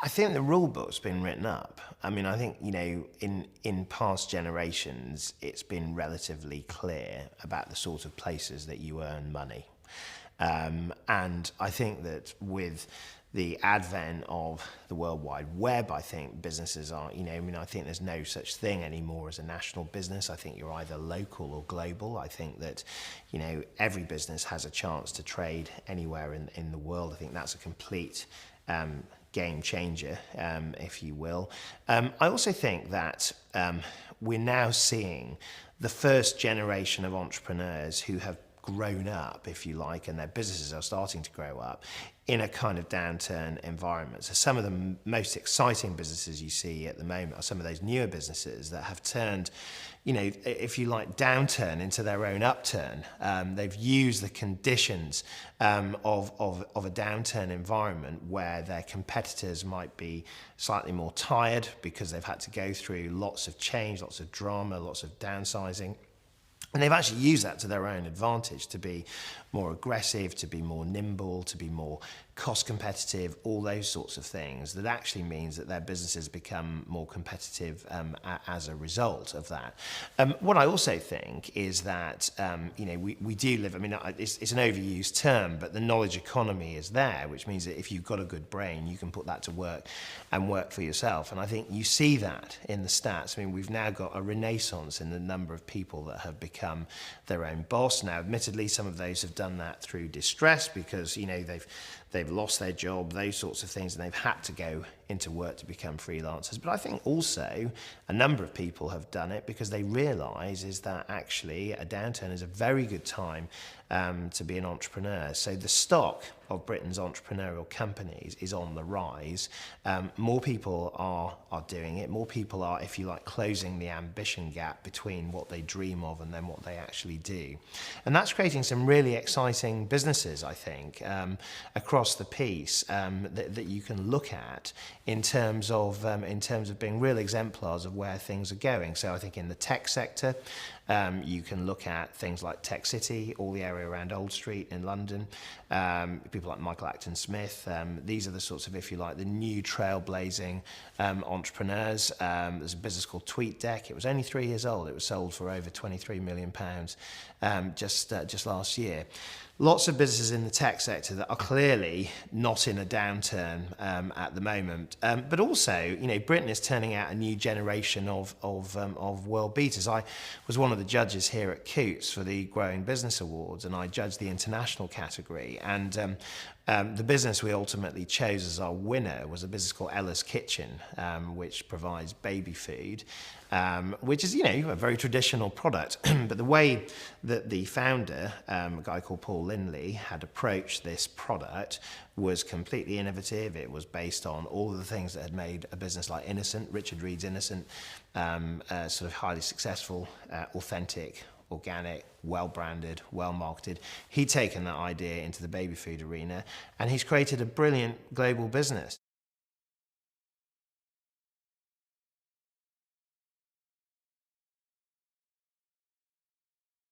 I think the rule book's been written up. I mean, I think, in past generations, it's been relatively clear about the sort of places that you earn money. And I think that with the advent of the World Wide Web, I think businesses are, I think there's no such thing anymore as a national business. I think you're either local or global. I think that, every business has a chance to trade anywhere in the world. I think that's a complete game changer, if you will. I also think that we're now seeing the first generation of entrepreneurs who have grown up, if you like, and their businesses are starting to grow up in a kind of downturn environment. So some of the most exciting businesses you see at the moment are some of those newer businesses that have turned, if you like, downturn into their own upturn. They've used the conditions of a downturn environment where their competitors might be slightly more tired because they've had to go through lots of change, lots of drama, lots of downsizing. And they've actually used that to their own advantage, to be more aggressive, to be more nimble, to be more cost competitive, all those sorts of things. That actually means that their businesses become more competitive as a result of that. What I also think is that, we do live, it's an overused term, but the knowledge economy is there, which means that if you've got a good brain, you can put that to work and work for yourself. And I think you see that in the stats. We've now got a renaissance in the number of people that have become their own boss. Now, admittedly, some of those have done that through distress because, they've lost their job, those sorts of things, and they've had to go into work to become freelancers. But I think also a number of people have done it because they realise is that actually a downturn is a very good time to be an entrepreneur. So the stock of Britain's entrepreneurial companies is on the rise. More people are doing it. More people are, if you like, closing the ambition gap between what they dream of and then what they actually do. And that's creating some really exciting businesses, I think, across the piece that you can look at in terms of being real exemplars of where things are going. So I think in the tech sector, you can look at things like Tech City, all the area around Old Street in London, people like Michael Smith. These are the sorts of, if you like, the new trailblazing entrepreneurs. There's a business called TweetDeck. It was only 3 years old. It was sold for over £23 million just last year. Lots of businesses in the tech sector that are clearly not in a downturn at the moment, but also, Britain is turning out a new generation of world beaters. I was one of the judges here at Coutts for the Growing Business Awards, and I judged the international category. And the business we ultimately chose as our winner was a business called Ella's Kitchen, which provides baby food, which is, a very traditional product. But the way that the founder, a guy called Paul Lindley, had approached this product was completely innovative. It was based on all of the things that had made a business like Innocent, Richard Reed's Innocent, sort of highly successful, authentic, organic, well-branded, well-marketed. He'd taken that idea into the baby food arena, and he's created a brilliant global business.